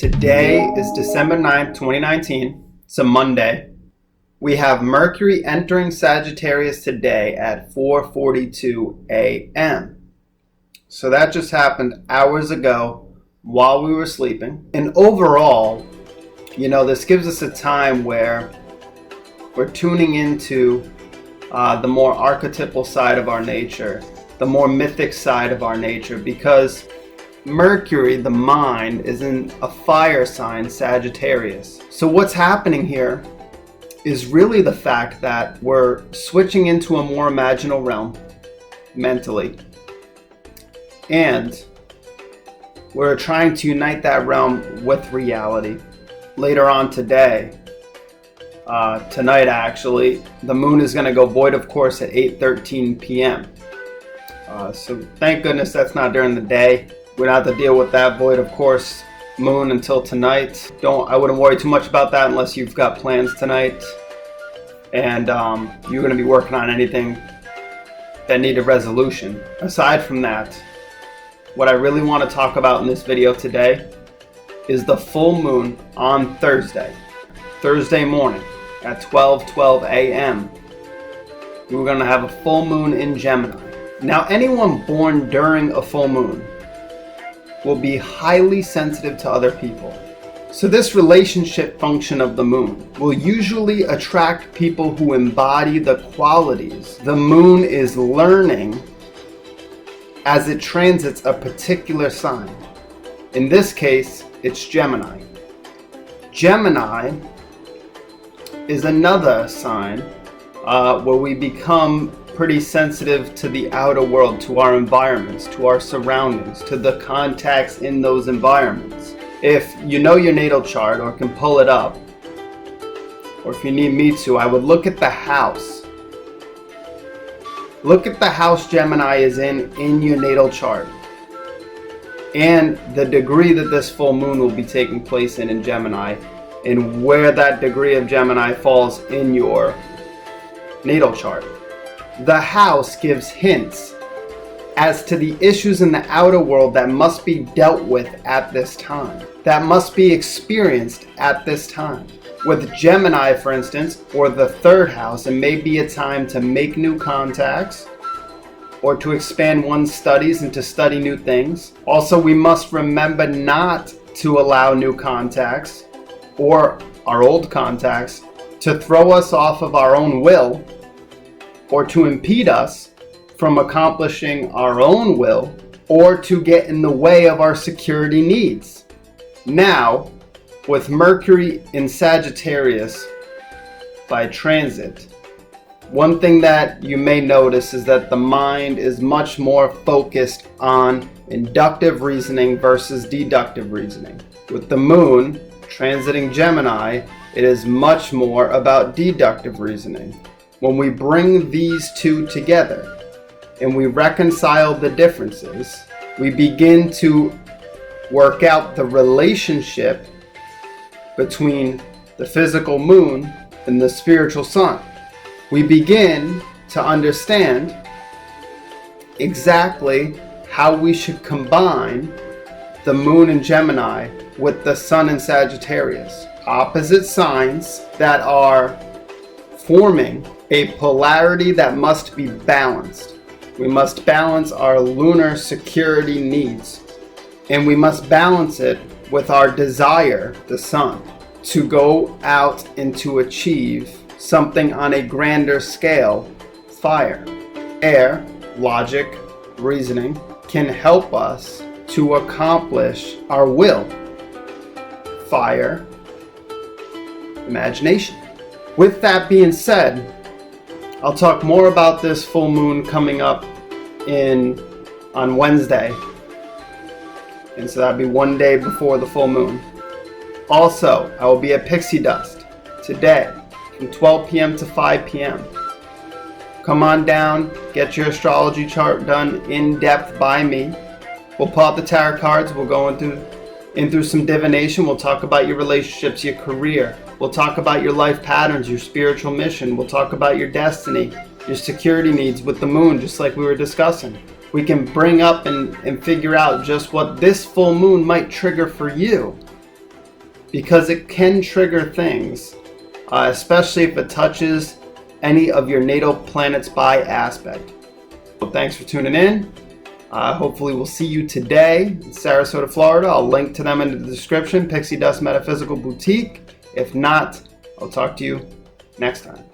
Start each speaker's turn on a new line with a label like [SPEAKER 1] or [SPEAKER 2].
[SPEAKER 1] Today is December 9th, 2019. It's a Monday. We have Mercury entering Sagittarius today at 4:42 a.m. So that just happened hours ago while we were sleeping. And overall, this gives us a time where we're tuning into the more archetypal side of our nature, the more mythic side of our nature, because Mercury, the mind, is in a fire sign, Sagittarius. So what's happening here is really the fact that we're switching into a more imaginal realm mentally. And we're trying to unite that realm with reality. Later on today, tonight actually, the moon is going to go void of course at 8:13 p.m. So thank goodness that's not during the day. We don't have to deal with that void of course moon until tonight. I wouldn't worry too much about that unless you've got plans tonight and you're going to be working on anything that need a resolution. Aside from that, what I really want to talk about in this video today is the full moon on Thursday morning at 12:12 a.m. We're going to have a full moon in Gemini. Now, anyone born during a full moon will be highly sensitive to other people. So this relationship function of the moon will usually attract people who embody the qualities the moon is learning as it transits a particular sign. In this case, it's Gemini. Gemini is another sign where we become pretty sensitive to the outer world, to our environments, to our surroundings, to the contacts in those environments. If you know your natal chart or can pull it up, or if you need me to, I would look at the house. Look at the house Gemini is in your natal chart, and the degree that this full moon will be taking place in Gemini, and where that degree of Gemini falls in your natal chart. The house gives hints as to the issues in the outer world that must be dealt with at this time, that must be experienced at this time. With Gemini, for instance, or the third house, it may be a time to make new contacts or to expand one's studies and to study new things. Also, we must remember not to allow new contacts or our old contacts to throw us off of our own will or to impede us from accomplishing our own will or to get in the way of our security needs. Now, with Mercury in Sagittarius by transit, one thing that you may notice is that the mind is much more focused on inductive reasoning versus deductive reasoning. With the moon transiting Gemini, it is much more about deductive reasoning. When we bring these two together and we reconcile the differences, we begin to work out the relationship between the physical moon and the spiritual sun. We begin to understand exactly how we should combine the moon in Gemini with the sun in Sagittarius. Opposite signs that are forming a polarity that must be balanced. We must balance our lunar security needs, and we must balance it with our desire, the sun, to go out and to achieve something on a grander scale. Fire, air, logic, reasoning can help us to accomplish our will. Fire, imagination. With that being said, I'll talk more about this full moon coming up on Wednesday. And so that'll be one day before the full moon. Also, I will be at Pixie Dust today from 12 p.m. to 5 p.m. Come on down, get your astrology chart done in depth by me. We'll pull out the tarot cards, we'll go in through some divination, we'll talk about your relationships, your career. We'll talk about your life patterns, your spiritual mission. We'll talk about your destiny, your security needs with the moon, just like we were discussing. We can bring up and figure out just what this full moon might trigger for you because it can trigger things, especially if it touches any of your natal planets by aspect. So thanks for tuning in. Hopefully we'll see you today in Sarasota, Florida. I'll link to them in the description, Pixie Dust Metaphysical Boutique. If not, I'll talk to you next time.